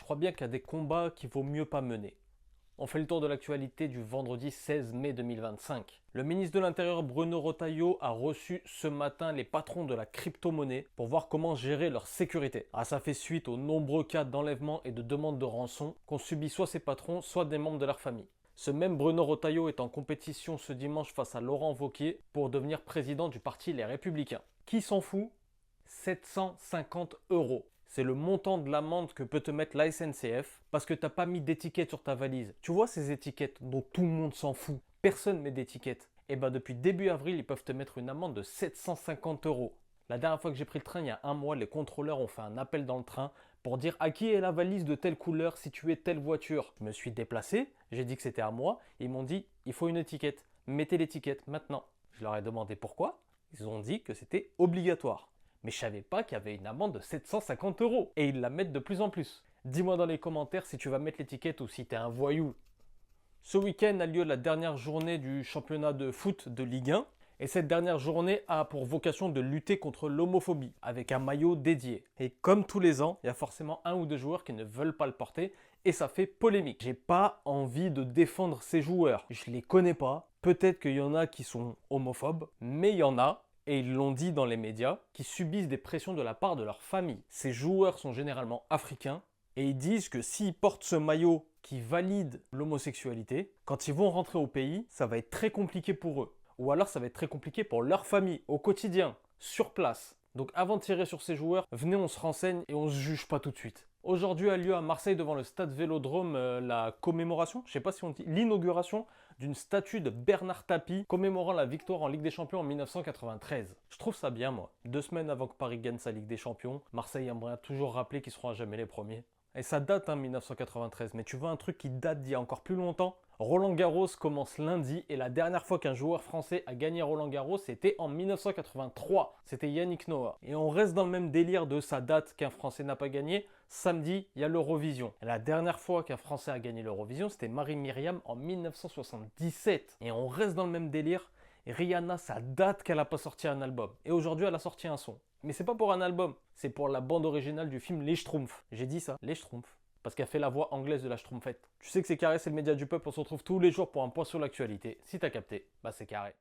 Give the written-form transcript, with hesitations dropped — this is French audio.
crois bien qu'il y a des combats qu'il vaut mieux pas mener. On fait le tour de l'actualité du vendredi 16 mai 2025. Le ministre de l'Intérieur Bruno Retailleau a reçu ce matin les patrons de la crypto-monnaie pour voir comment gérer leur sécurité. Ça fait suite aux nombreux cas d'enlèvement et de demande de rançon qu'ont subi soit ses patrons, soit des membres de leur famille. Ce même Bruno Retailleau est en compétition ce dimanche face à Laurent Wauquiez pour devenir président du parti Les Républicains. Qui s'en fout? 750 €. C'est le montant de l'amende que peut te mettre la SNCF parce que tu n'as pas mis d'étiquette sur ta valise. Tu vois ces étiquettes dont tout le monde s'en fout. Personne met d'étiquette. Et bien depuis début avril, ils peuvent te mettre une amende de 750 €. La dernière fois que j'ai pris le train, il y a un mois, les contrôleurs ont fait un appel dans le train pour dire à qui est la valise de telle couleur située telle voiture. Je me suis déplacé, j'ai dit que c'était à moi. Ils m'ont dit il faut une étiquette. Mettez l'étiquette maintenant. Je leur ai demandé pourquoi. Ils ont dit que c'était obligatoire. Mais je savais pas qu'il y avait une amende de 750 €. Et ils la mettent de plus en plus. Dis-moi dans les commentaires si tu vas mettre l'étiquette ou si tu es un voyou. Ce week-end a lieu la dernière journée du championnat de foot de Ligue 1. Et cette dernière journée a pour vocation de lutter contre l'homophobie avec un maillot dédié. Et comme tous les ans, il y a forcément un ou deux joueurs qui ne veulent pas le porter et ça fait polémique. J'ai pas envie de défendre ces joueurs. Je les connais pas. Peut-être qu'il y en a qui sont homophobes, mais il y en a, et ils l'ont dit dans les médias, qui subissent des pressions de la part de leur famille. Ces joueurs sont généralement africains et ils disent que s'ils portent ce maillot qui valide l'homosexualité, quand ils vont rentrer au pays, ça va être très compliqué pour eux. Ou alors ça va être très compliqué pour leur famille, au quotidien, sur place. Donc avant de tirer sur ces joueurs, venez on se renseigne et on se juge pas tout de suite. Aujourd'hui a lieu à Marseille devant le stade Vélodrome la commémoration, je sais pas si on dit, l'inauguration d'une statue de Bernard Tapie commémorant la victoire en Ligue des Champions en 1993. Je trouve ça bien moi. 2 semaines avant que Paris gagne sa Ligue des Champions, Marseille aimerait toujours rappeler qu'ils seront à jamais les premiers. Et ça date 1993, mais tu vois un truc qui date d'il y a encore plus longtemps? Roland Garros commence lundi et la dernière fois qu'un joueur français a gagné Roland Garros, c'était en 1983. C'était Yannick Noah. Et on reste dans le même délire de sa date qu'un Français n'a pas gagné. Samedi, il y a l'Eurovision. Et la dernière fois qu'un Français a gagné l'Eurovision, c'était Marie-Myriam en 1977. Et on reste dans le même délire. Et Rihanna, ça date qu'elle n'a pas sorti un album. Et aujourd'hui, elle a sorti un son. Mais c'est pas pour un album, c'est pour la bande originale du film Les Schtroumpfs. J'ai dit ça, Les Schtroumpfs. Parce qu'elle fait la voix anglaise de la Schtroumpfette. Tu sais que c'est Carré, c'est le média du peuple, on se retrouve tous les jours pour un point sur l'actualité. Si t'as capté, bah c'est Carré.